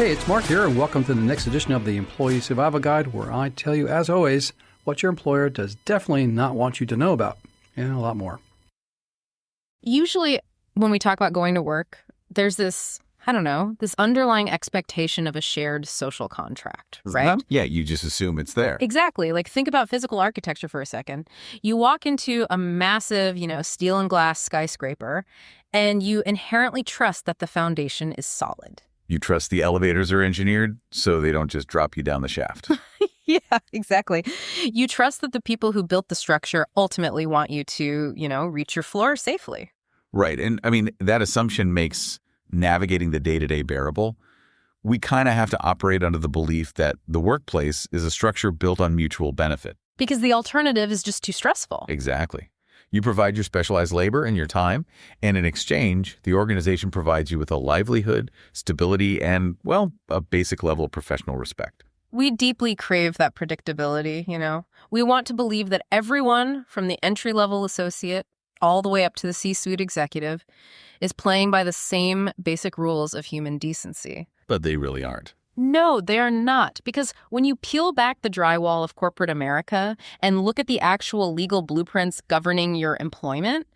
Hey, it's Mark here, and welcome to the next edition of the Employee Survival Guide, where I tell you, as always, what your employer does definitely not want you to know about, and a lot more. Usually, when we talk about going to work, there's this underlying expectation of a shared social contract, right? Yeah, you just assume it's there. Exactly. Like, think about physical architecture for a second. You walk into a massive, steel and glass skyscraper, and you inherently trust that the foundation is solid. You trust the elevators are engineered so they don't just drop you down the shaft. Yeah, exactly. You trust that the people who built the structure ultimately want you to, reach your floor safely. Right. And I mean, that assumption makes navigating the day-to-day bearable. We kind of have to operate under the belief that the workplace is a structure built on mutual benefit. Because the alternative is just too stressful. Exactly. You provide your specialized labor and your time, and in exchange, the organization provides you with a livelihood, stability, and, well, a basic level of professional respect. We deeply crave that predictability, We want to believe that everyone from the entry-level associate all the way up to the C-suite executive is playing by the same basic rules of human decency. But they really aren't. No, they are not. Because when you peel back the drywall of corporate America and look at the actual legal blueprints governing your employment,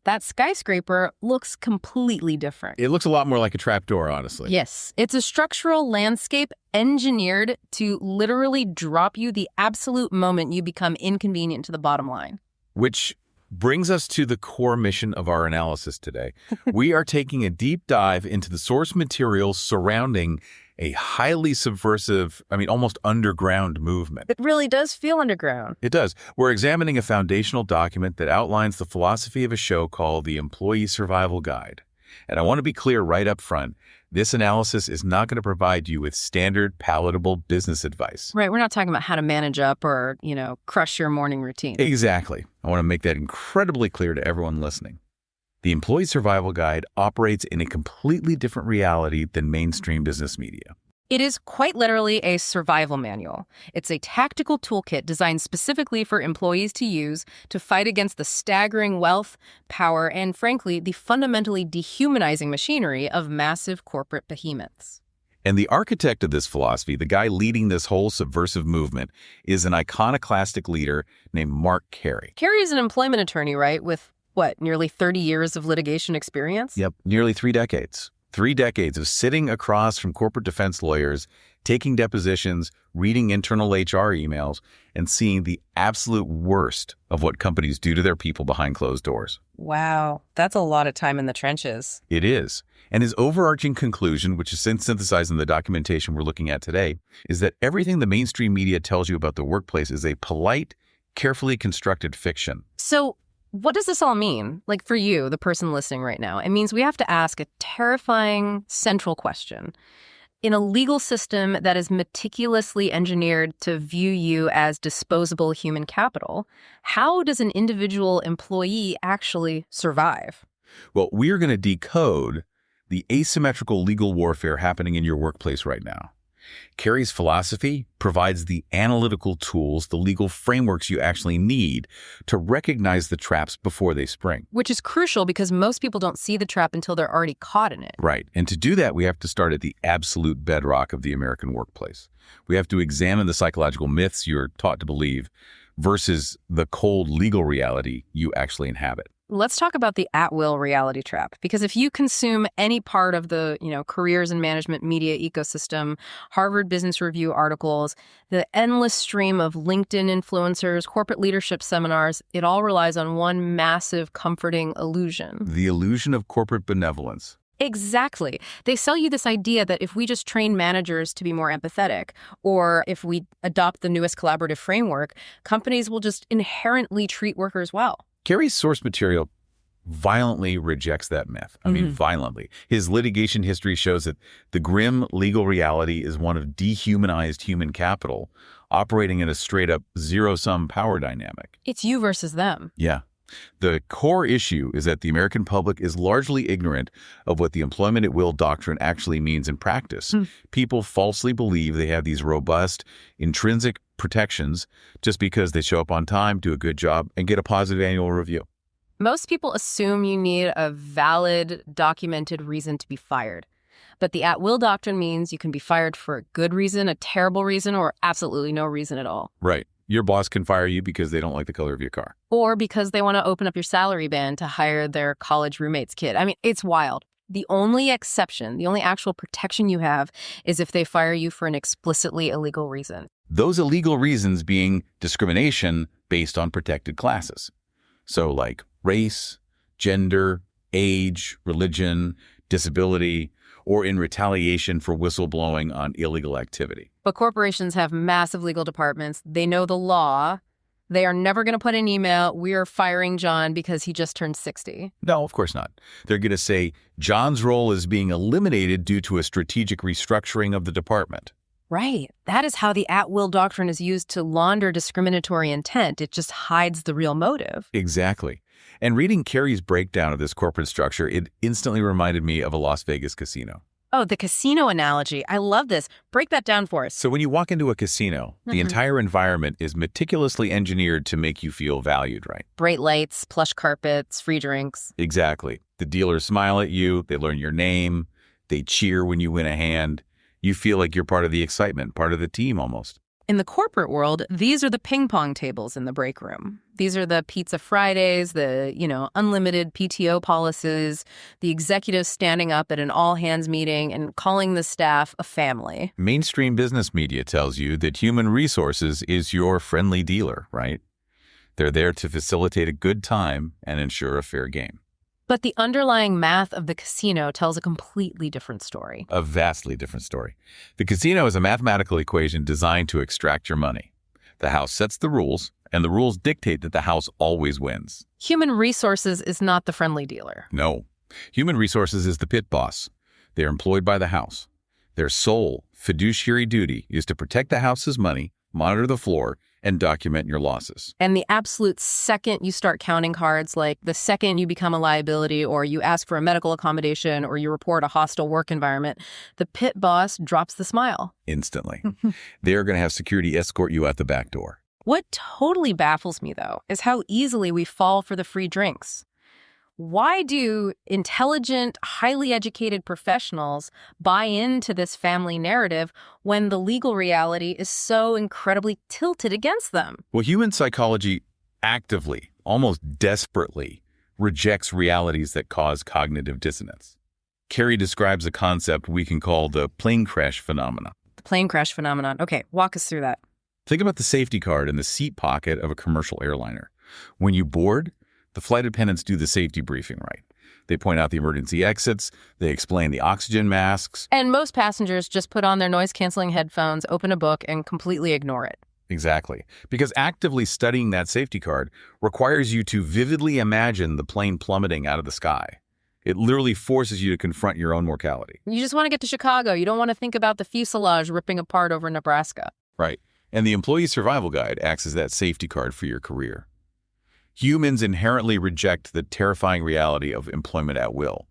that skyscraper looks completely different. It looks a lot more like a trapdoor, honestly. Yes. It's a structural landscape engineered to literally drop you the absolute moment you become inconvenient to the bottom line. Which brings us to the core mission of our analysis today. We are taking a deep dive into the source material surrounding a highly subversive, almost underground movement. It really does feel underground. It does. We're examining a foundational document that outlines the philosophy of a show called the Employee Survival Guide. And I want to be clear right up front, this analysis is not going to provide you with standard, palatable business advice. Right. We're not talking about how to manage up or, crush your morning routine. Exactly. I want to make that incredibly clear to everyone listening. The Employee Survival Guide operates in a completely different reality than mainstream business media. It is quite literally a survival manual. It's a tactical toolkit designed specifically for employees to use to fight against the staggering wealth, power, and frankly, the fundamentally dehumanizing machinery of massive corporate behemoths. And the architect of this philosophy, the guy leading this whole subversive movement, is an iconoclastic leader named Mark Carey. Carey is an employment attorney, right? With nearly 30 years of litigation experience? Yep, nearly 3 decades. 3 decades of sitting across from corporate defense lawyers, taking depositions, reading internal HR emails, and seeing the absolute worst of what companies do to their people behind closed doors. Wow, that's a lot of time in the trenches. It is. And his overarching conclusion, which is synthesized in the documentation we're looking at today, is that everything the mainstream media tells you about the workplace is a polite, carefully constructed fiction. So, what does this all mean? Like, for you, the person listening right now, it means we have to ask a terrifying central question. In a legal system that is meticulously engineered to view you as disposable human capital, how does an individual employee actually survive? Well, we are going to decode the asymmetrical legal warfare happening in your workplace right now. Carey's philosophy provides the analytical tools, the legal frameworks you actually need to recognize the traps before they spring. Which is crucial because most people don't see the trap until they're already caught in it. Right. And to do that, we have to start at the absolute bedrock of the American workplace. We have to examine the psychological myths you're taught to believe versus the cold legal reality you actually inhabit. Let's talk about the at-will reality trap, because if you consume any part of the, careers and management media ecosystem, Harvard Business Review articles, the endless stream of LinkedIn influencers, corporate leadership seminars, it all relies on one massive comforting illusion. The illusion of corporate benevolence. Exactly. They sell you this idea that if we just train managers to be more empathetic, or if we adopt the newest collaborative framework, companies will just inherently treat workers well. Carey's source material violently rejects that myth. Violently. His litigation history shows that the grim legal reality is one of dehumanized human capital operating in a straight-up zero-sum power dynamic. It's you versus them. Yeah. The core issue is that the American public is largely ignorant of what the employment at will doctrine actually means in practice. People falsely believe they have these robust, intrinsic protections just because they show up on time, do a good job, and get a positive annual review. Most people assume you need a valid, documented reason to be fired. But the at-will doctrine means you can be fired for a good reason, a terrible reason, or absolutely no reason at all. Right. Your boss can fire you because they don't like the color of your car. Or because they want to open up your salary band to hire their college roommate's kid. I mean, it's wild. The only exception, the only actual protection you have is if they fire you for an explicitly illegal reason. Those illegal reasons being discrimination based on protected classes. So like race, gender, age, religion, disability, or in retaliation for whistleblowing on illegal activity. But corporations have massive legal departments. They know the law. They are never going to put an email, "We are firing John because he just turned 60. No, of course not. They're going to say, John's role is being eliminated due to a strategic restructuring of the department. Right. That is how the at-will doctrine is used to launder discriminatory intent. It just hides the real motive. Exactly. And reading Carey's breakdown of this corporate structure, it instantly reminded me of a Las Vegas casino. Oh, the casino analogy. I love this. Break that down for us. So when you walk into a casino, the entire environment is meticulously engineered to make you feel valued, right? Bright lights, plush carpets, free drinks. Exactly. The dealers smile at you, they learn your name, they cheer when you win a hand. You feel like you're part of the excitement, part of the team almost. In the corporate world, these are the ping pong tables in the break room. These are the Pizza Fridays, the, unlimited PTO policies, the executives standing up at an all-hands meeting and calling the staff a family. Mainstream business media tells you that human resources is your friendly dealer, right? They're there to facilitate a good time and ensure a fair game. But the underlying math of the casino tells a completely different story. A vastly different story. The casino is a mathematical equation designed to extract your money. The house sets the rules, and the rules dictate that the house always wins. Human resources is not the friendly dealer. No. Human resources is the pit boss. They're employed by the house. Their sole fiduciary duty is to protect the house's money, monitor the floor, and document your losses. And the absolute second you start counting cards, like the second you become a liability or you ask for a medical accommodation or you report a hostile work environment, the pit boss drops the smile. Instantly. They're going to have security escort you out the back door. What totally baffles me, though, is how easily we fall for the free drinks. Why do intelligent, highly educated professionals buy into this family narrative when the legal reality is so incredibly tilted against them? Well, human psychology actively, almost desperately, rejects realities that cause cognitive dissonance. Carey describes a concept we can call the plane crash phenomenon. The plane crash phenomenon. Okay, walk us through that. Think about the safety card in the seat pocket of a commercial airliner. When you board, the flight attendants do the safety briefing right. They point out the emergency exits, they explain the oxygen masks. And most passengers just put on their noise-canceling headphones, open a book, and completely ignore it. Exactly. Because actively studying that safety card requires you to vividly imagine the plane plummeting out of the sky. It literally forces you to confront your own mortality. You just want to get to Chicago. You don't want to think about the fuselage ripping apart over Nebraska. Right. And the Employee Survival Guide acts as that safety card for your career. Humans inherently reject the terrifying reality of employment at will.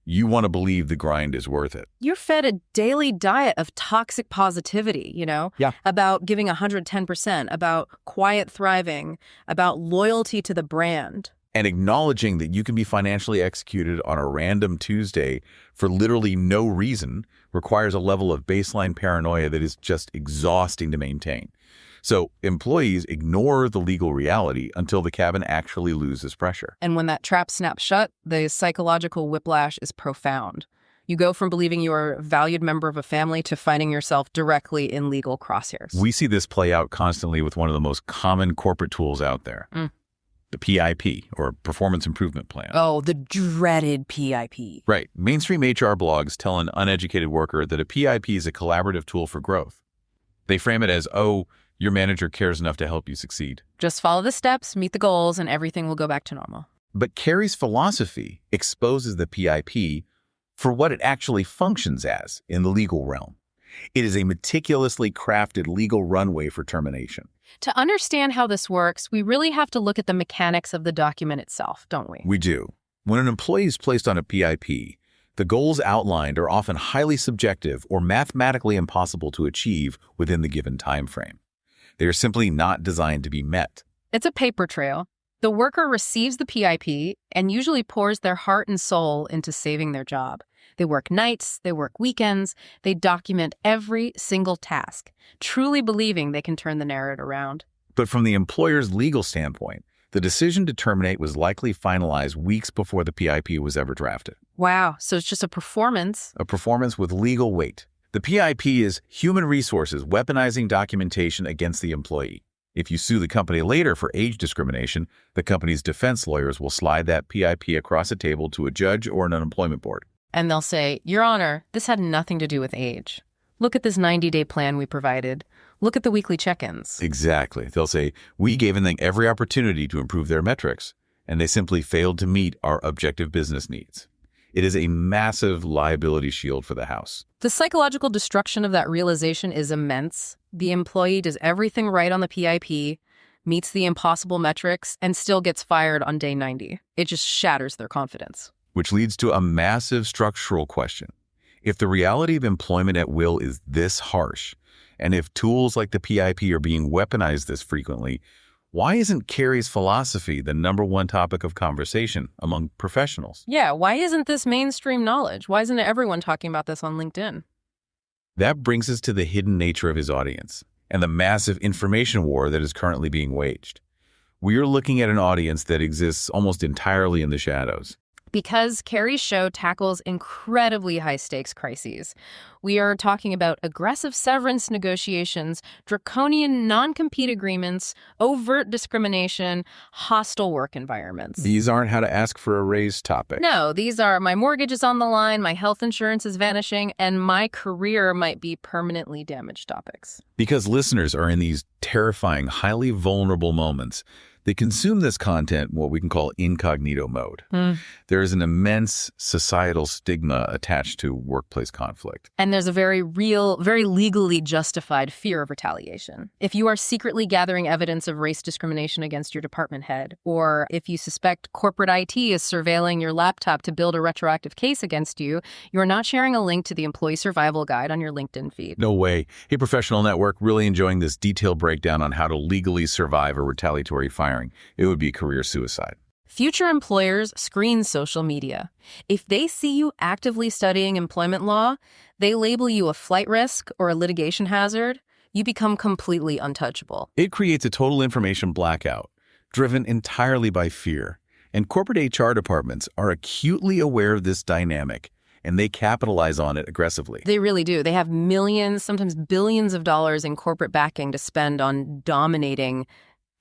You want to believe the grind is worth it. You're fed a daily diet of toxic positivity, Yeah. about giving 110%, about quiet thriving, about loyalty to the brand. And acknowledging that you can be financially executed on a random Tuesday for literally no reason requires a level of baseline paranoia that is just exhausting to maintain. So employees ignore the legal reality until the cabin actually loses pressure. And when that trap snaps shut, the psychological whiplash is profound. You go from believing you're a valued member of a family to finding yourself directly in legal crosshairs. We see this play out constantly with one of the most common corporate tools out there, the PIP, or Performance Improvement Plan. Oh, the dreaded PIP. Right. Mainstream HR blogs tell an uneducated worker that a PIP is a collaborative tool for growth. They frame it as, your manager cares enough to help you succeed. Just follow the steps, meet the goals, and everything will go back to normal. But Carey's philosophy exposes the PIP for what it actually functions as in the legal realm. It is a meticulously crafted legal runway for termination. To understand how this works, we really have to look at the mechanics of the document itself, don't we? We do. When an employee is placed on a PIP, the goals outlined are often highly subjective or mathematically impossible to achieve within the given time frame. They are simply not designed to be met. It's a paper trail. The worker receives the PIP and usually pours their heart and soul into saving their job. They work nights, they work weekends, they document every single task, truly believing they can turn the narrative around. But from the employer's legal standpoint, the decision to terminate was likely finalized weeks before the PIP was ever drafted. Wow, so it's just a performance. A performance with legal weight. The PIP is human resources weaponizing documentation against the employee. If you sue the company later for age discrimination, the company's defense lawyers will slide that PIP across the table to a judge or an unemployment board. And they'll say, Your Honor, this had nothing to do with age. Look at this 90-day plan we provided. Look at the weekly check-ins. Exactly. They'll say, we gave them every opportunity to improve their metrics, and they simply failed to meet our objective business needs. It is a massive liability shield for the house. The psychological destruction of that realization is immense. The employee does everything right on the PIP, meets the impossible metrics, and still gets fired on day 90. It just shatters their confidence. Which leads to a massive structural question. If the reality of employment at will is this harsh, and if tools like the PIP are being weaponized this frequently, why isn't Carey's philosophy the #1 topic of conversation among professionals? Yeah, why isn't this mainstream knowledge? Why isn't everyone talking about this on LinkedIn? That brings us to the hidden nature of his audience and the massive information war that is currently being waged. We are looking at an audience that exists almost entirely in the shadows. Because Carey's show tackles incredibly high-stakes crises. We are talking about aggressive severance negotiations, draconian non-compete agreements, overt discrimination, hostile work environments. These aren't how to ask for a raise topics. No, these are my mortgage is on the line, my health insurance is vanishing, and my career might be permanently damaged topics. Because listeners are in these terrifying, highly vulnerable moments, they consume this content in what we can call incognito mode. There is an immense societal stigma attached to workplace conflict. And there's a very real, very legally justified fear of retaliation. If you are secretly gathering evidence of race discrimination against your department head, or if you suspect corporate IT is surveilling your laptop to build a retroactive case against you, you are not sharing a link to the employee survival guide on your LinkedIn feed. No way. Hey, Professional Network, really enjoying this detailed breakdown on how to legally survive a retaliatory firing. It would be career suicide. Future employers screen social media. If they see you actively studying employment law, they label you a flight risk or a litigation hazard, you become completely untouchable. It creates a total information blackout, driven entirely by fear. And corporate HR departments are acutely aware of this dynamic, and they capitalize on it aggressively. They really do. They have millions, sometimes billions of dollars in corporate backing to spend on dominating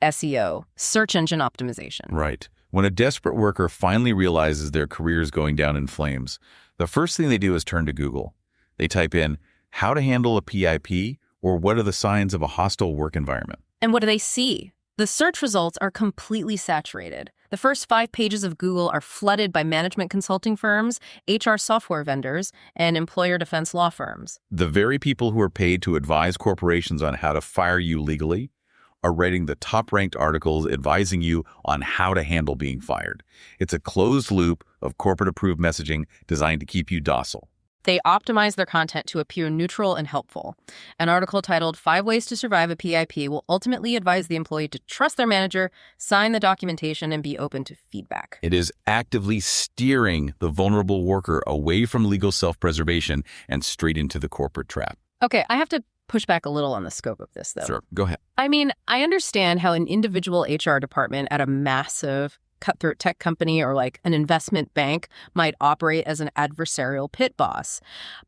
SEO, search engine optimization. Right. When a desperate worker finally realizes their career is going down in flames, the first thing they do is turn to Google. They type in how to handle a PIP or what are the signs of a hostile work environment. And what do they see? The search results are completely saturated. The first 5 pages of Google are flooded by management consulting firms, HR software vendors, and employer defense law firms. The very people who are paid to advise corporations on how to fire you legally are writing the top-ranked articles advising you on how to handle being fired. It's a closed loop of corporate-approved messaging designed to keep you docile. They optimize their content to appear neutral and helpful. An article titled 5 Ways to Survive a PIP will ultimately advise the employee to trust their manager, sign the documentation, and be open to feedback. It is actively steering the vulnerable worker away from legal self-preservation and straight into the corporate trap. Okay, I have to push back a little on the scope of this, though. Sure, go ahead. I mean, I understand how an individual HR department at a massive cutthroat tech company or like an investment bank might operate as an adversarial pit boss.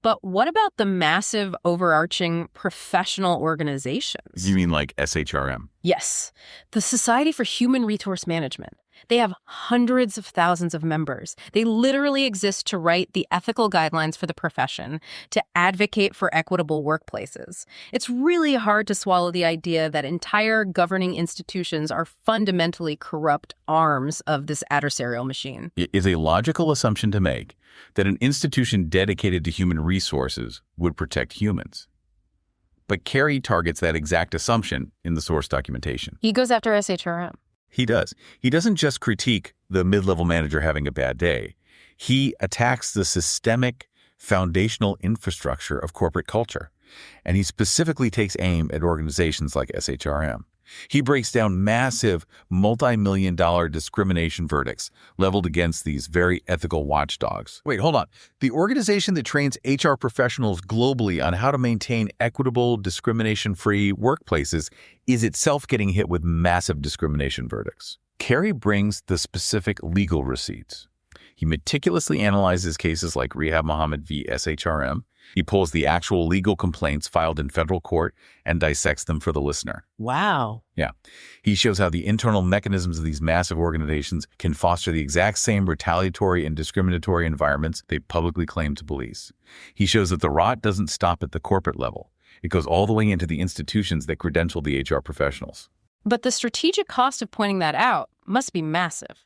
But what about the massive overarching professional organizations? You mean like SHRM? Yes, the Society for Human Resource Management. They have hundreds of thousands of members. They literally exist to write the ethical guidelines for the profession, to advocate for equitable workplaces. It's really hard to swallow the idea that entire governing institutions are fundamentally corrupt arms of this adversarial machine. It is a logical assumption to make that an institution dedicated to human resources would protect humans. But Carey targets that exact assumption in the source documentation. He goes after SHRM. He does. He doesn't just critique the mid-level manager having a bad day. He attacks the systemic, foundational infrastructure of corporate culture. And he specifically takes aim at organizations like SHRM. He breaks down massive, multi-million-dollar discrimination verdicts leveled against these very ethical watchdogs. Wait, hold on. The organization that trains HR professionals globally on how to maintain equitable, discrimination-free workplaces is itself getting hit with massive discrimination verdicts. Carey brings the specific legal receipts. He meticulously analyzes cases like Rehab Mohammed v. SHRM. He pulls the actual legal complaints filed in federal court and dissects them for the listener. Wow. Yeah. He shows how the internal mechanisms of these massive organizations can foster the exact same retaliatory and discriminatory environments they publicly claim to police. He shows that the rot doesn't stop at the corporate level. It goes all the way into the institutions that credential the HR professionals. But the strategic cost of pointing that out must be massive.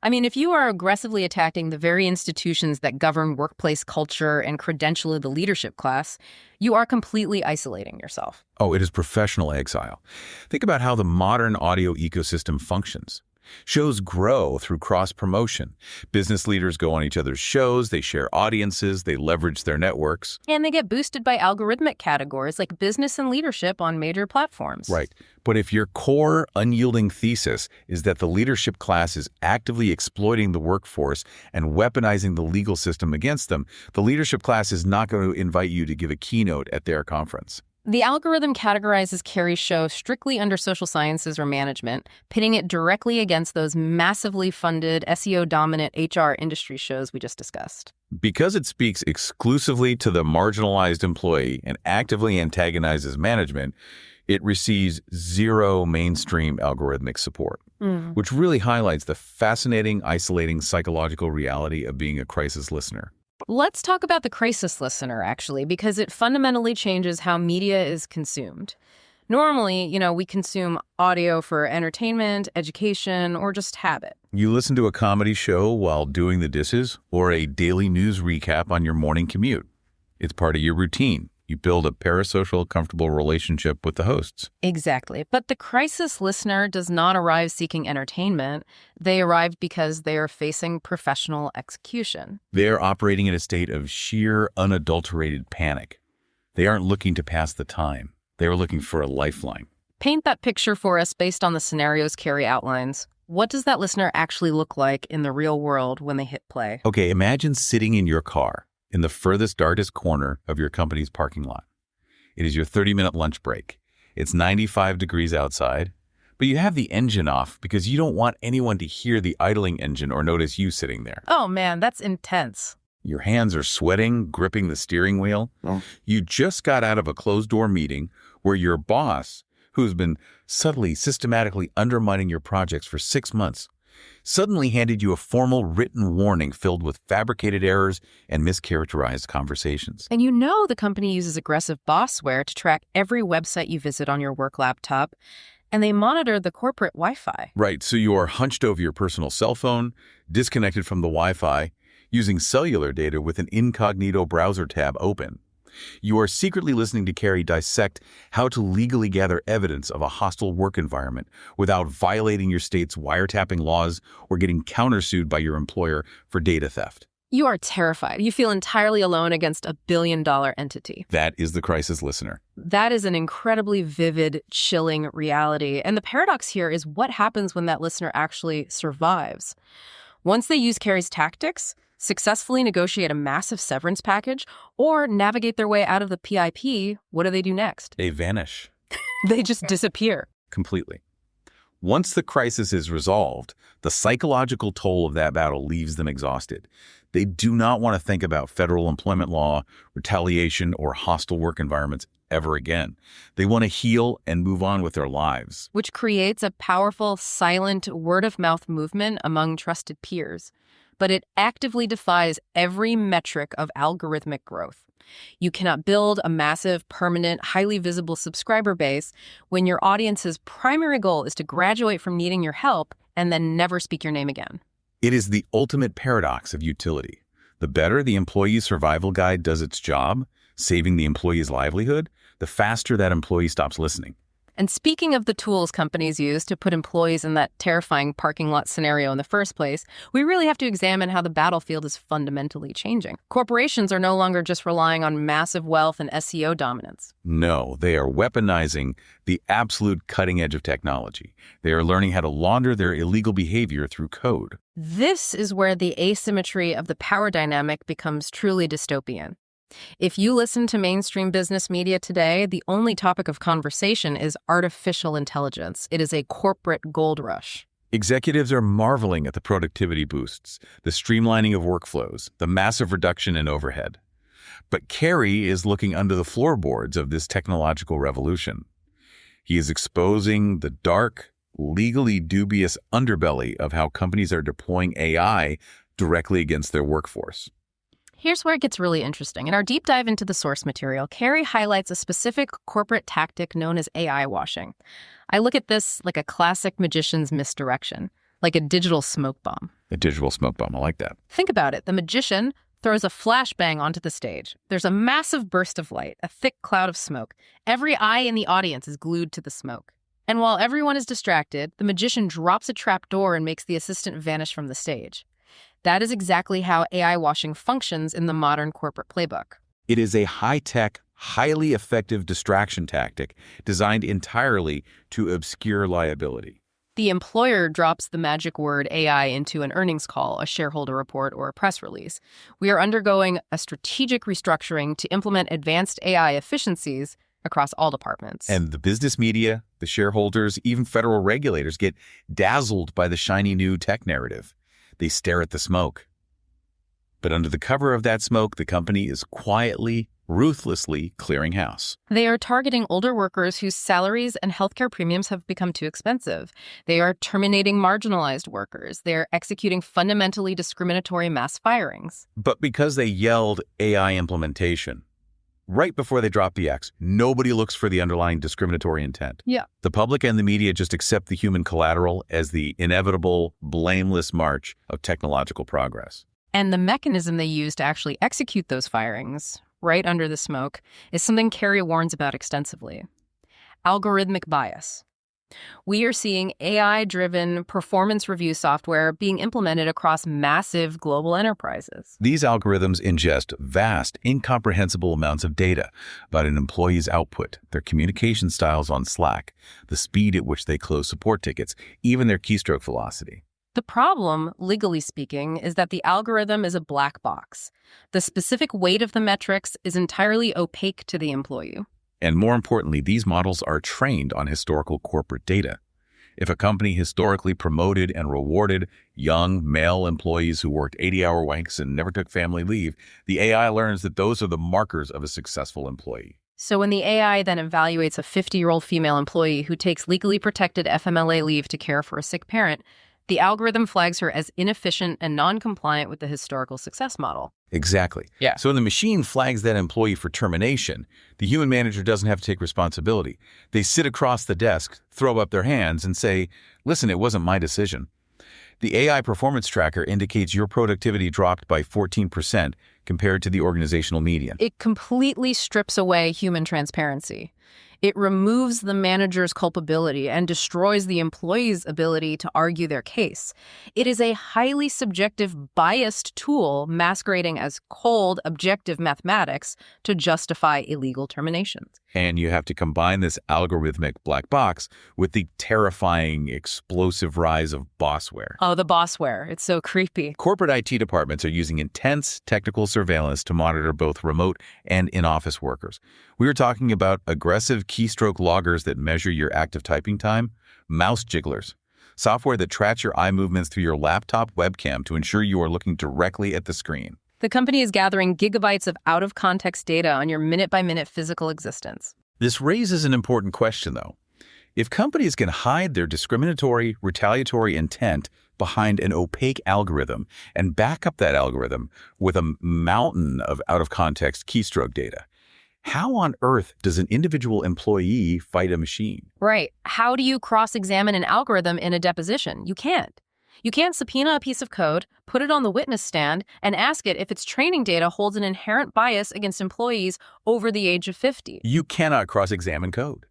I mean, if you are aggressively attacking the very institutions that govern workplace culture and credential the leadership class, you are completely isolating yourself. Oh, it is professional exile. Think about how the modern audio ecosystem functions. Shows grow through cross-promotion. Business leaders go on each other's shows, they share audiences, they leverage their networks. And they get boosted by algorithmic categories like business and leadership on major platforms. Right. But if your core, unyielding thesis is that the leadership class is actively exploiting the workforce and weaponizing the legal system against them, the leadership class is not going to invite you to give a keynote at their conference. The algorithm categorizes Carey's show strictly under social sciences or management, pitting it directly against those massively funded SEO-dominant HR industry shows we just discussed. Because it speaks exclusively to the marginalized employee and actively antagonizes management, it receives zero mainstream algorithmic support, which really highlights the fascinating, isolating psychological reality of being a crisis listener. Let's talk about the crisis listener, actually, because it fundamentally changes how media is consumed. Normally, we consume audio for entertainment, education, or just habit. You listen to a comedy show while doing the dishes or a daily news recap on your morning commute. It's part of your routine. You build a parasocial, comfortable relationship with the hosts. Exactly. But the crisis listener does not arrive seeking entertainment. They arrive because they are facing professional execution. They are operating in a state of sheer, unadulterated panic. They aren't looking to pass the time. They are looking for a lifeline. Paint that picture for us based on the scenarios Carey outlines. What does that listener actually look like in the real world when they hit play? Okay, imagine sitting in your car in the furthest, darkest corner of your company's parking lot. It is your 30-minute lunch break. It's 95 degrees outside, but you have the engine off because you don't want anyone to hear the idling engine or notice you sitting there. Oh, man, that's intense. Your hands are sweating, gripping the steering wheel. You just got out of a closed-door meeting where your boss, who's been subtly, systematically undermining your projects for 6 months, suddenly handed you a formal written warning filled with fabricated errors and mischaracterized conversations. And the company uses aggressive bossware to track every website you visit on your work laptop, and they monitor the corporate Wi-Fi. Right, so you are hunched over your personal cell phone, disconnected from the Wi-Fi, using cellular data with an incognito browser tab open. You are secretly listening to Carey dissect how to legally gather evidence of a hostile work environment without violating your state's wiretapping laws or getting countersued by your employer for data theft. You are terrified. You feel entirely alone against a billion-dollar entity. That is the crisis listener. That is an incredibly vivid, chilling reality. And the paradox here is what happens when that listener actually survives. Once they use Carey's tactics, successfully negotiate a massive severance package, or navigate their way out of the PIP, what do they do next? They vanish. They just disappear. Completely. Once the crisis is resolved, the psychological toll of that battle leaves them exhausted. They do not want to think about federal employment law, retaliation, or hostile work environments ever again. They want to heal and move on with their lives. Which creates a powerful, silent, word-of-mouth movement among trusted peers. But it actively defies every metric of algorithmic growth. You cannot build a massive, permanent, highly visible subscriber base when your audience's primary goal is to graduate from needing your help and then never speak your name again. It is the ultimate paradox of utility. The better the employee survival guide does its job, saving the employee's livelihood, the faster that employee stops listening. And speaking of the tools companies use to put employees in that terrifying parking lot scenario in the first place, we really have to examine how the battlefield is fundamentally changing. Corporations are no longer just relying on massive wealth and SEO dominance. No, they are weaponizing the absolute cutting edge of technology. They are learning how to launder their illegal behavior through code. This is where the asymmetry of the power dynamic becomes truly dystopian. If you listen to mainstream business media today, the only topic of conversation is artificial intelligence. It is a corporate gold rush. Executives are marveling at the productivity boosts, the streamlining of workflows, the massive reduction in overhead. But Carey is looking under the floorboards of this technological revolution. He is exposing the dark, legally dubious underbelly of how companies are deploying AI directly against their workforce. Here's where it gets really interesting. In our deep dive into the source material, Carey highlights a specific corporate tactic known as AI washing. I look at this like a classic magician's misdirection, like a digital smoke bomb. A digital smoke bomb, I like that. Think about it. The magician throws a flashbang onto the stage. There's a massive burst of light, a thick cloud of smoke. Every eye in the audience is glued to the smoke. And while everyone is distracted, the magician drops a trap door and makes the assistant vanish from the stage. That is exactly how AI washing functions in the modern corporate playbook. It is a high-tech, highly effective distraction tactic designed entirely to obscure liability. The employer drops the magic word AI into an earnings call, a shareholder report, or a press release. We are undergoing a strategic restructuring to implement advanced AI efficiencies across all departments. And the business media, the shareholders, even federal regulators get dazzled by the shiny new tech narrative. They stare at the smoke. But under the cover of that smoke, the company is quietly, ruthlessly clearing house. They are targeting older workers whose salaries and healthcare premiums have become too expensive. They are terminating marginalized workers. They are executing fundamentally discriminatory mass firings. But because they yelled AI implementation, right before they drop the X, nobody looks for the underlying discriminatory intent. Yeah. The public and the media just accept the human collateral as the inevitable, blameless march of technological progress. And the mechanism they use to actually execute those firings, right under the smoke, is something Carey warns about extensively: algorithmic bias. We are seeing AI-driven performance review software being implemented across massive global enterprises. These algorithms ingest vast, incomprehensible amounts of data about an employee's output, their communication styles on Slack, the speed at which they close support tickets, even their keystroke velocity. The problem, legally speaking, is that the algorithm is a black box. The specific weight of the metrics is entirely opaque to the employee. And more importantly, these models are trained on historical corporate data. If a company historically promoted and rewarded young male employees who worked 80-hour weeks and never took family leave, the AI learns that those are the markers of a successful employee. So when the AI then evaluates a 50-year-old female employee who takes legally protected FMLA leave to care for a sick parent, the algorithm flags her as inefficient and non-compliant with the historical success model. Exactly. Yeah. So when the machine flags that employee for termination, the human manager doesn't have to take responsibility. They sit across the desk, throw up their hands, and say, "Listen, it wasn't my decision." The AI performance tracker indicates your productivity dropped by 14% compared to the organizational median. It completely strips away human transparency. It removes the manager's culpability and destroys the employee's ability to argue their case. It is a highly subjective, biased tool masquerading as cold, objective mathematics to justify illegal terminations. And you have to combine this algorithmic black box with the terrifying, explosive rise of bossware. Oh, the bossware. It's so creepy. Corporate IT departments are using intense technical surveillance to monitor both remote and in-office workers. We are talking about aggressive keystroke loggers that measure your active typing time, mouse jigglers, software that tracks your eye movements through your laptop webcam to ensure you are looking directly at the screen. The company is gathering gigabytes of out-of-context data on your minute-by-minute physical existence. This raises an important question, though. If companies can hide their discriminatory, retaliatory intent behind an opaque algorithm and back up that algorithm with a mountain of out-of-context keystroke data, how on earth does an individual employee fight a machine? Right. How do you cross-examine an algorithm in a deposition? You can't. You can't subpoena a piece of code, put it on the witness stand, and ask it if its training data holds an inherent bias against employees over the age of 50. You cannot cross-examine code.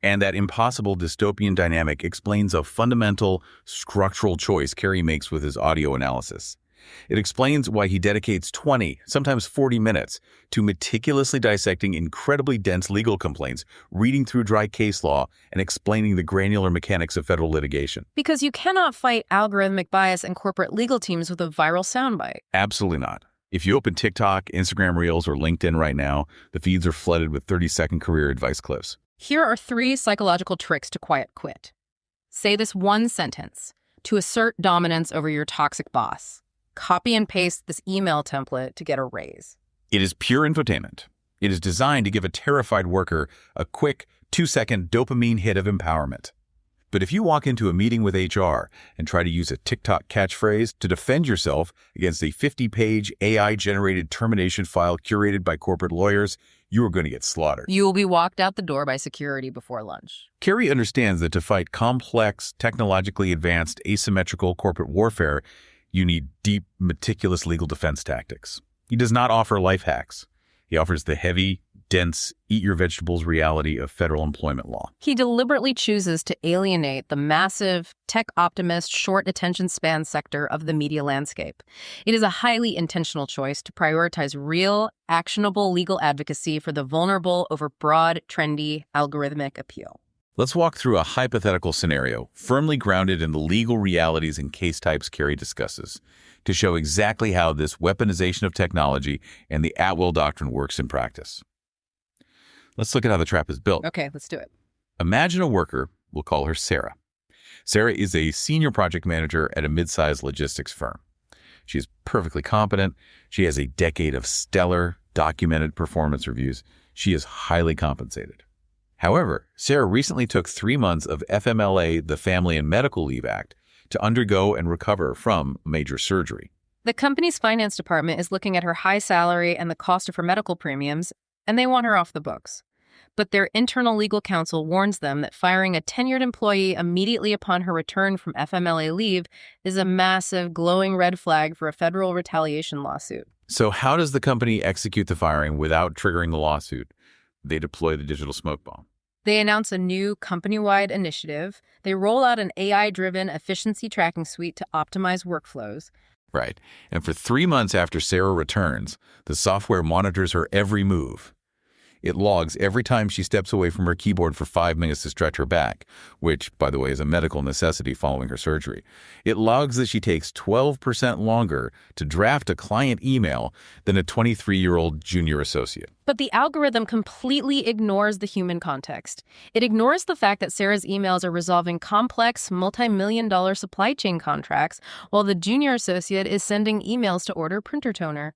And that impossible dystopian dynamic explains a fundamental structural choice Carey makes with his audio analysis. It explains why he dedicates 20, sometimes 40 minutes to meticulously dissecting incredibly dense legal complaints, reading through dry case law, and explaining the granular mechanics of federal litigation. Because you cannot fight algorithmic bias and corporate legal teams with a viral soundbite. Absolutely not. If you open TikTok, Instagram Reels, or LinkedIn right now, the feeds are flooded with 30-second career advice clips. Here are 3 psychological tricks to quiet quit. Say this one sentence to assert dominance over your toxic boss. Copy and paste this email template to get a raise. It is pure infotainment. It is designed to give a terrified worker a quick 2-second dopamine hit of empowerment. But if you walk into a meeting with HR and try to use a TikTok catchphrase to defend yourself against a 50-page AI-generated termination file curated by corporate lawyers, you are going to get slaughtered. You will be walked out the door by security before lunch. Carey understands that to fight complex, technologically advanced, asymmetrical corporate warfare, you need deep, meticulous legal defense tactics. He does not offer life hacks. He offers the heavy, dense, eat-your-vegetables reality of federal employment law. He deliberately chooses to alienate the massive, tech-optimist, short attention span sector of the media landscape. It is a highly intentional choice to prioritize real, actionable legal advocacy for the vulnerable over broad, trendy, algorithmic appeal. Let's walk through a hypothetical scenario, firmly grounded in the legal realities and case types Carey discusses, to show exactly how this weaponization of technology and the at-will doctrine works in practice. Let's look at how the trap is built. Okay, let's do it. Imagine a worker, we'll call her Sarah. Sarah is a senior project manager at a mid-sized logistics firm. She is perfectly competent. She has a decade of stellar, documented performance reviews. She is highly compensated. However, Sarah recently took 3 months of FMLA, the Family and Medical Leave Act, to undergo and recover from major surgery. The company's finance department is looking at her high salary and the cost of her medical premiums, and they want her off the books. But their internal legal counsel warns them that firing a tenured employee immediately upon her return from FMLA leave is a massive, glowing red flag for a federal retaliation lawsuit. So how does the company execute the firing without triggering the lawsuit? They deploy the digital smoke bomb. They announce a new company-wide initiative. They roll out an AI-driven efficiency tracking suite to optimize workflows. Right. And for 3 months after Sarah returns, the software monitors her every move. It logs every time she steps away from her keyboard for 5 minutes to stretch her back, which, by the way, is a medical necessity following her surgery. It logs that she takes 12% longer to draft a client email than a 23-year-old junior associate. But the algorithm completely ignores the human context. It ignores the fact that Sarah's emails are resolving complex, multi-million-dollar supply chain contracts, while the junior associate is sending emails to order printer toner.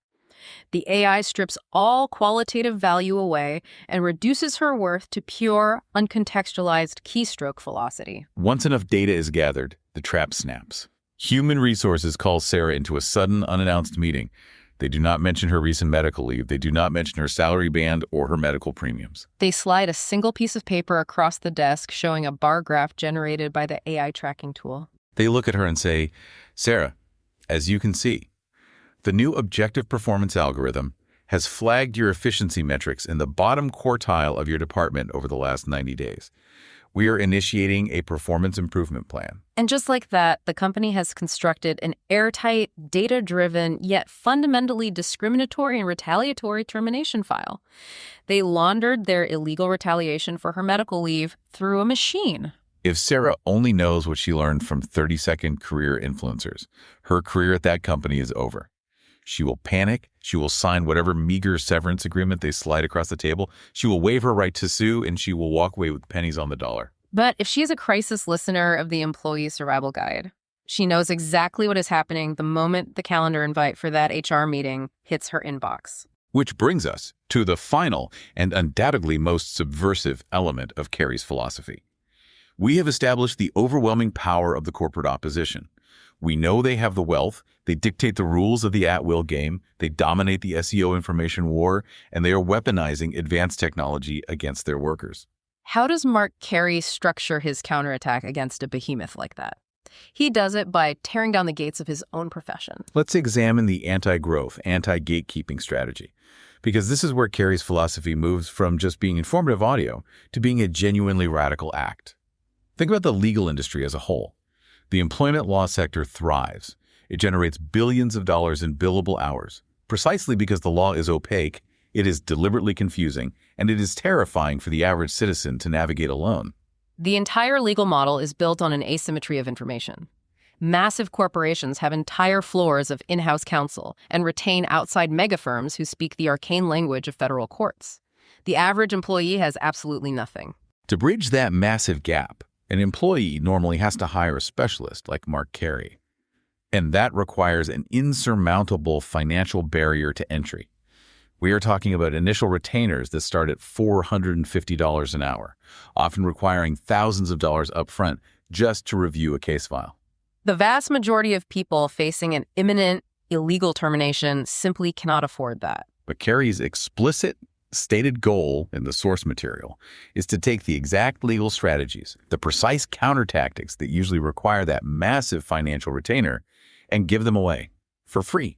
The AI strips all qualitative value away and reduces her worth to pure, uncontextualized keystroke velocity. Once enough data is gathered, the trap snaps. Human Resources calls Sarah into a sudden, unannounced meeting. They do not mention her recent medical leave. They do not mention her salary band or her medical premiums. They slide a single piece of paper across the desk showing a bar graph generated by the AI tracking tool. They look at her and say, "Sarah, as you can see, the new objective performance algorithm has flagged your efficiency metrics in the bottom quartile of your department over the last 90 days. We are initiating a performance improvement plan." And just like that, the company has constructed an airtight, data-driven, yet fundamentally discriminatory and retaliatory termination file. They laundered their illegal retaliation for her medical leave through a machine. If Sarah only knows what she learned from 30-second career influencers, her career at that company is over. She will panic. She will sign whatever meager severance agreement they slide across the table. She will waive her right to sue, and she will walk away with pennies on the dollar. But if she is a crisis listener of the Employee Survival Guide, she knows exactly what is happening the moment the calendar invite for that HR meeting hits her inbox. Which brings us to the final and undoubtedly most subversive element of Carey's philosophy. We have established the overwhelming power of the corporate opposition. We know they have the wealth, they dictate the rules of the at-will game, they dominate the SEO information war, and they are weaponizing advanced technology against their workers. How does Mark Carey structure his counterattack against a behemoth like that? He does it by tearing down the gates of his own profession. Let's examine the anti-growth, anti-gatekeeping strategy. because this is where Carey's philosophy moves from just being informative audio to being a genuinely radical act. Think about the legal industry as a whole. The employment law sector thrives. It generates billions of dollars in billable hours, precisely because the law is opaque, it is deliberately confusing, and it is terrifying for the average citizen to navigate alone. The entire legal model is built on an asymmetry of information. Massive corporations have entire floors of in-house counsel and retain outside megafirms who speak the arcane language of federal courts. The average employee has absolutely nothing. To bridge that massive gap, an employee normally has to hire a specialist like Mark Carey. And that requires an insurmountable financial barrier to entry. We are talking about initial retainers that start at $450 an hour, often requiring thousands of dollars upfront just to review a case file. The vast majority of people facing an imminent illegal termination simply cannot afford that. But Carey's explicit, stated goal in the source material is to take the exact legal strategies, the precise counter tactics that usually require that massive financial retainer, and give them away for free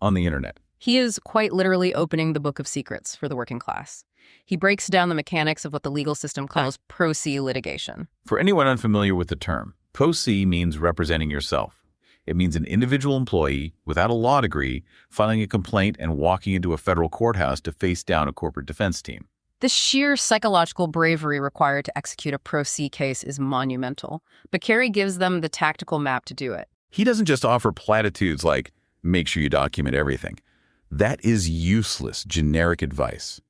on the internet. He is quite literally opening the book of secrets for the working class. He breaks down the mechanics of what the legal system calls pro se litigation. For anyone unfamiliar with the term, pro se means representing yourself. It means an individual employee without a law degree filing a complaint and walking into a federal courthouse to face down a corporate defense team. The sheer psychological bravery required to execute a pro se case is monumental, but Carey gives them the tactical map to do it. He doesn't just offer platitudes like, make sure you document everything. That is useless, generic advice.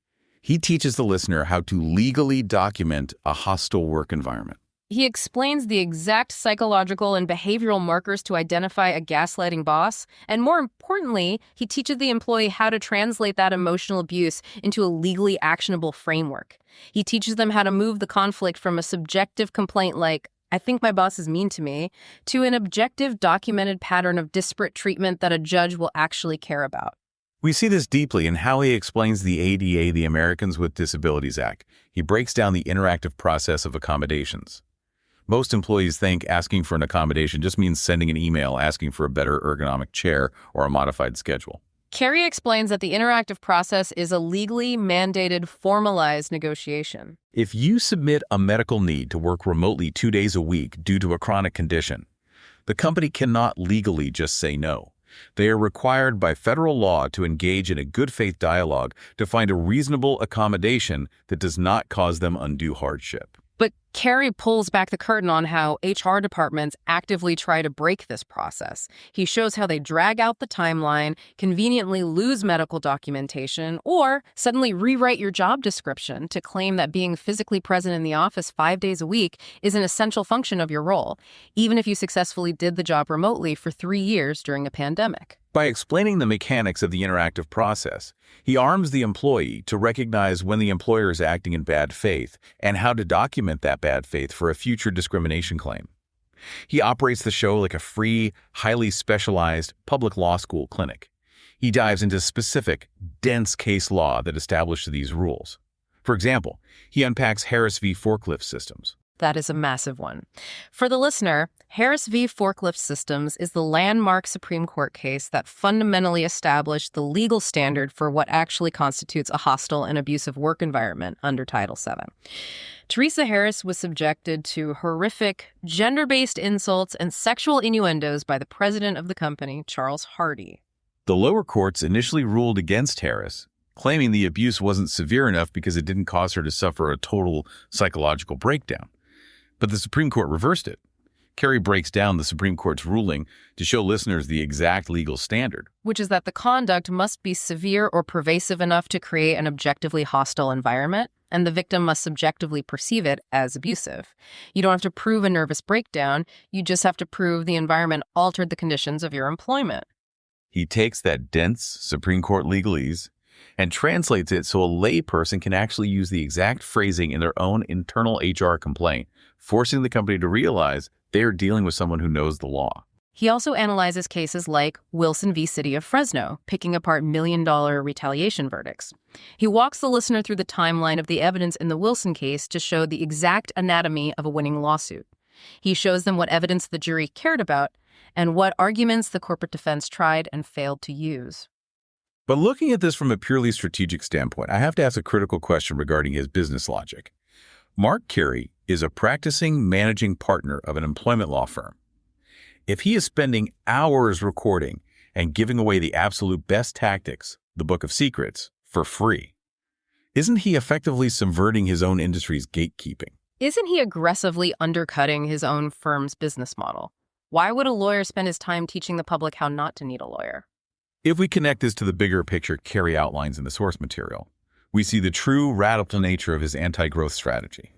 He teaches the listener how to legally document a hostile work environment. He explains the exact psychological and behavioral markers to identify a gaslighting boss, and more importantly, he teaches the employee how to translate that emotional abuse into a legally actionable framework. He teaches them how to move the conflict from a subjective complaint like, I think my boss is mean to me, to an objective, documented pattern of disparate treatment that a judge will actually care about. We see this deeply in how he explains the ADA, the Americans with Disabilities Act. He breaks down the interactive process of accommodations. Most employees think asking for an accommodation just means sending an email asking for a better ergonomic chair or a modified schedule. Carey explains that the interactive process is a legally mandated, formalized negotiation. If you submit a medical need to work remotely 2 days a week due to a chronic condition, the company cannot legally just say no. They are required by federal law to engage in a good faith dialogue to find a reasonable accommodation that does not cause them undue hardship. But Carey pulls back the curtain on how HR departments actively try to break this process. He shows how they drag out the timeline, conveniently lose medical documentation, or suddenly rewrite your job description to claim that being physically present in the office 5 days a week is an essential function of your role, even if you successfully did the job remotely for 3 years during a pandemic. By explaining the mechanics of the interactive process, he arms the employee to recognize when the employer is acting in bad faith and how to document that bad faith for a future discrimination claim. He operates the show like a free, highly specialized public law school clinic. He dives into specific, dense case law that establishes these rules. For example, he unpacks Harris v. Forklift Systems. That is a massive one. For the listener, Harris v. Forklift Systems is the landmark Supreme Court case that fundamentally established the legal standard for what actually constitutes a hostile and abusive work environment under Title VII. Teresa Harris was subjected to horrific gender-based insults and sexual innuendos by the president of the company, Charles Hardy. The lower courts initially ruled against Harris, claiming the abuse wasn't severe enough because it didn't cause her to suffer a total psychological breakdown. But the Supreme Court reversed it. Carey breaks down the Supreme Court's ruling to show listeners the exact legal standard, which is that the conduct must be severe or pervasive enough to create an objectively hostile environment, and the victim must subjectively perceive it as abusive. You don't have to prove a nervous breakdown, you just have to prove the environment altered the conditions of your employment. He takes that dense Supreme Court legalese and translates it so a layperson can actually use the exact phrasing in their own internal HR complaint, forcing the company to realize they are dealing with someone who knows the law. He also analyzes cases like Wilson v. City of Fresno, picking apart million-dollar retaliation verdicts. He walks the listener through the timeline of the evidence in the Wilson case to show the exact anatomy of a winning lawsuit. He shows them what evidence the jury cared about and what arguments the corporate defense tried and failed to use. But looking at this from a purely strategic standpoint, I have to ask a critical question regarding his business logic. Mark Carey is a practicing managing partner of an employment law firm. If he is spending hours recording and giving away the absolute best tactics, the Book of Secrets, for free, isn't he effectively subverting his own industry's gatekeeping? Isn't he aggressively undercutting his own firm's business model? Why would a lawyer spend his time teaching the public how not to need a lawyer? If we connect this to the bigger picture Carey outlines in the source material, we see the true radical nature of his anti-growth strategy.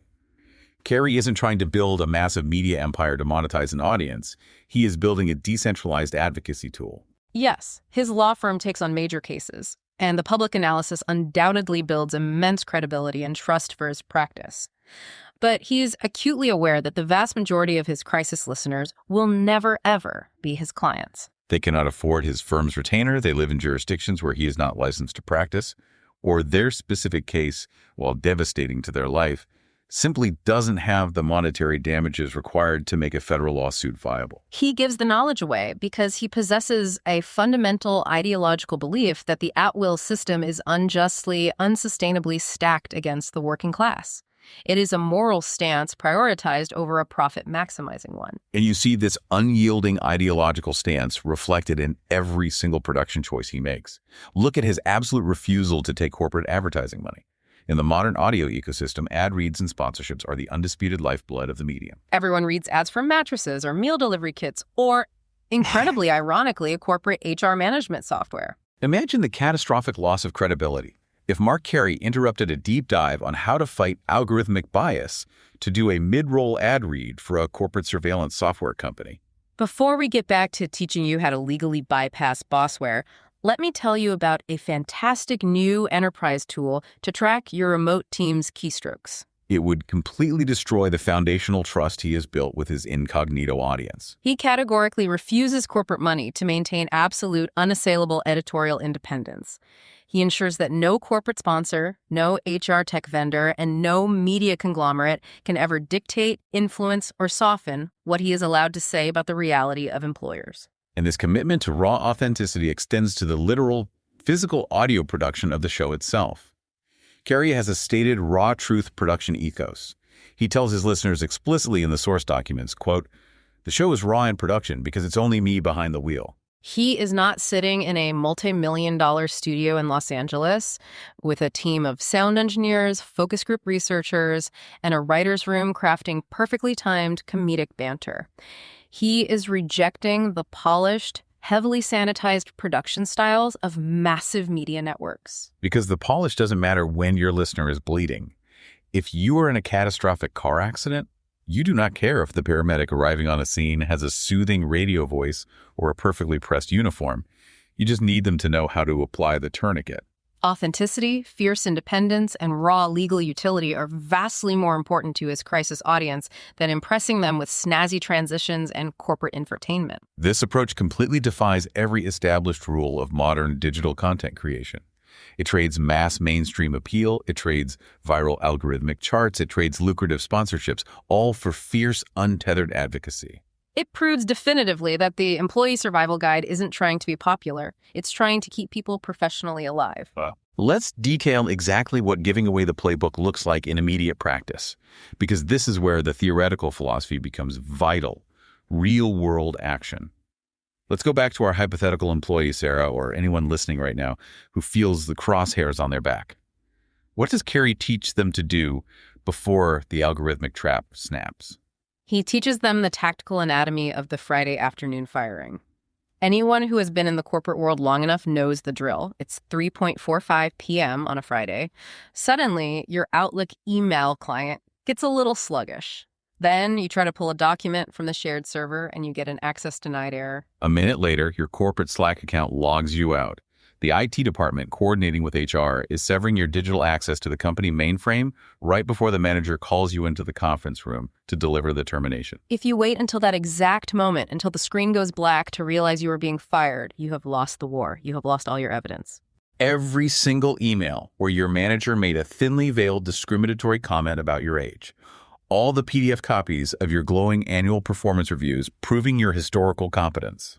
Carey isn't trying to build a massive media empire to monetize an audience. He is building a decentralized advocacy tool. Yes, his law firm takes on major cases, and the public analysis undoubtedly builds immense credibility and trust for his practice. But he's acutely aware that the vast majority of his crisis listeners will never, ever be his clients. They cannot afford his firm's retainer, they live in jurisdictions where he is not licensed to practice, or their specific case, while devastating to their life, simply doesn't have the monetary damages required to make a federal lawsuit viable. He gives the knowledge away because he possesses a fundamental ideological belief that the at-will system is unjustly, unsustainably stacked against the working class. It is a moral stance prioritized over a profit-maximizing one. And you see this unyielding ideological stance reflected in every single production choice he makes. Look at his absolute refusal to take corporate advertising money. In the modern audio ecosystem, ad reads and sponsorships are the undisputed lifeblood of the medium. Everyone reads ads for mattresses or meal delivery kits or, incredibly ironically, corporate HR management software. Imagine the catastrophic loss of credibility if Mark Carey interrupted a deep dive on how to fight algorithmic bias to do a mid-roll ad read for a corporate surveillance software company. Before we get back to teaching you how to legally bypass bossware, let me tell you about a fantastic new enterprise tool to track your remote team's keystrokes. It would completely destroy the foundational trust he has built with his incognito audience. He categorically refuses corporate money to maintain absolute, unassailable editorial independence. He ensures that no corporate sponsor, no HR tech vendor, and no media conglomerate can ever dictate, influence, or soften what he is allowed to say about the reality of employers. And this commitment to raw authenticity extends to the literal, physical audio production of the show itself. Carey has a stated raw truth production ethos. He tells his listeners explicitly in the source documents, quote, "The show is raw in production because it's only me behind the wheel." He is not sitting in a multi-million-dollar studio in Los Angeles with a team of sound engineers, focus group researchers, and a writer's room crafting perfectly timed comedic banter. He is rejecting the polished, heavily sanitized production styles of massive media networks. Because the polish doesn't matter when your listener is bleeding. If you are in a catastrophic car accident, you do not care if the paramedic arriving on a scene has a soothing radio voice or a perfectly pressed uniform. You just need them to know how to apply the tourniquet. Authenticity, fierce independence, and raw legal utility are vastly more important to his crisis audience than impressing them with snazzy transitions and corporate infotainment. This approach completely defies every established rule of modern digital content creation. It trades mass mainstream appeal, it trades viral algorithmic charts, it trades lucrative sponsorships, all for fierce, untethered advocacy. It proves definitively that the Employee Survival Guide isn't trying to be popular. It's trying to keep people professionally alive. Let's detail exactly what giving away the playbook looks like in immediate practice, because this is where the theoretical philosophy becomes vital, real-world action. Let's go back to our hypothetical employee, Sarah, or anyone listening right now who feels the crosshairs on their back. What does Carey teach them to do before the algorithmic trap snaps? He teaches them the tactical anatomy of the Friday afternoon firing. Anyone who has been in the corporate world long enough knows the drill. It's 3:45 p.m. on a Friday. Suddenly, your Outlook email client gets a little sluggish. Then you try to pull a document from the shared server and you get an access denied error. A minute later, your corporate Slack account logs you out. The IT department, coordinating with HR, is severing your digital access to the company mainframe right before the manager calls you into the conference room to deliver the termination. If you wait until that exact moment, until the screen goes black to realize you are being fired, you have lost the war. You have lost all your evidence. Every single email where your manager made a thinly veiled discriminatory comment about your age. All the PDF copies of your glowing annual performance reviews proving your historical competence.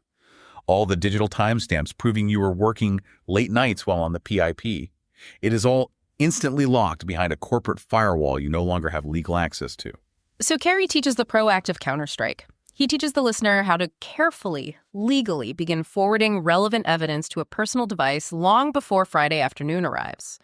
all the digital timestamps proving you were working late nights while on the PIP. It is all instantly locked behind a corporate firewall you no longer have legal access to. So Carey teaches the proactive counterstrike. He teaches the listener how to carefully, legally begin forwarding relevant evidence to a personal device long before Friday afternoon arrives.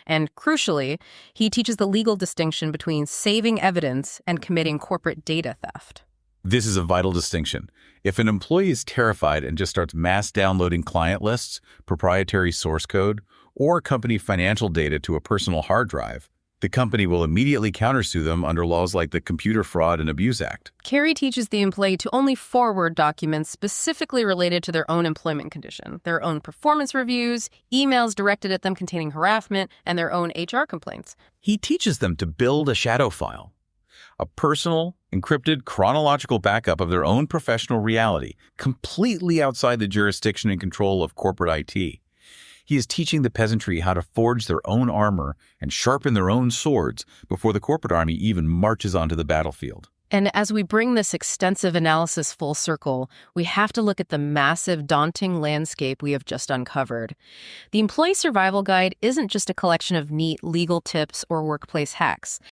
And crucially, he teaches the legal distinction between saving evidence and committing corporate data theft. This is a vital distinction. If an employee is terrified and just starts mass downloading client lists, proprietary source code, or company financial data to a personal hard drive, the company will immediately countersue them under laws like the Computer Fraud and Abuse Act. Carey teaches the employee to only forward documents specifically related to their own employment condition, their own performance reviews, emails directed at them containing harassment, and their own HR complaints. He teaches them to build a shadow file, a personal, encrypted, chronological backup of their own professional reality, completely outside the jurisdiction and control of corporate IT. He is teaching the peasantry how to forge their own armor and sharpen their own swords before the corporate army even marches onto the battlefield. And as we bring this extensive analysis full circle, we have to look at the massive, daunting landscape we have just uncovered. The Employee Survival Guide isn't just a collection of neat legal tips or workplace hacks.